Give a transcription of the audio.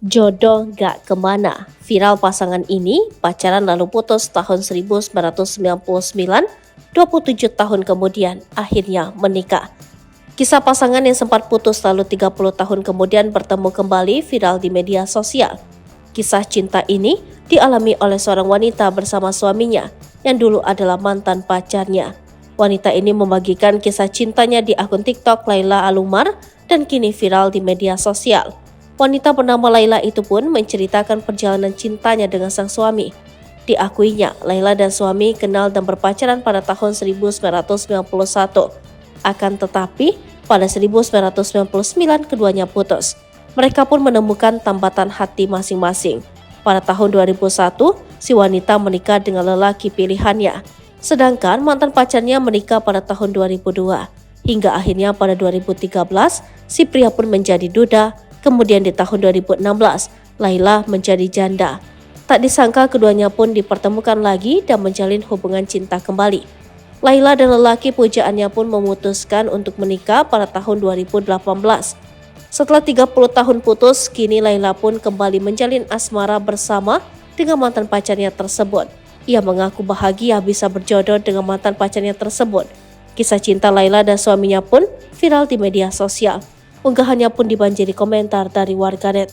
Jodoh gak kemana. Viral pasangan ini pacaran lalu putus tahun 1999, 27 tahun kemudian akhirnya menikah. Kisah pasangan yang sempat putus lalu 30 tahun kemudian bertemu kembali viral di media sosial. Kisah cinta ini dialami oleh seorang wanita bersama suaminya yang dulu adalah mantan pacarnya. Wanita ini membagikan kisah cintanya di akun TikTok Laila Alumar dan kini viral di media sosial. Wanita bernama Laila itu pun menceritakan perjalanan cintanya dengan sang suami. Diakuinya, Laila dan suami kenal dan berpacaran pada tahun 1991. Akan tetapi, pada 1999 keduanya putus. Mereka pun menemukan tambatan hati masing-masing. Pada tahun 2001, si wanita menikah dengan lelaki pilihannya. Sedangkan mantan pacarnya menikah pada tahun 2002. Hingga akhirnya pada 2013, si pria pun menjadi duda. Kemudian di tahun 2016, Laila menjadi janda. Tak disangka keduanya pun dipertemukan lagi dan menjalin hubungan cinta kembali. Laila dan lelaki pujaannya pun memutuskan untuk menikah pada tahun 2018. Setelah 30 tahun putus, kini Laila pun kembali menjalin asmara bersama dengan mantan pacarnya tersebut. Ia mengaku bahagia bisa berjodoh dengan mantan pacarnya tersebut. Kisah cinta Laila dan suaminya pun viral di media sosial. Unggahannya pun dibanjiri komentar dari warganet.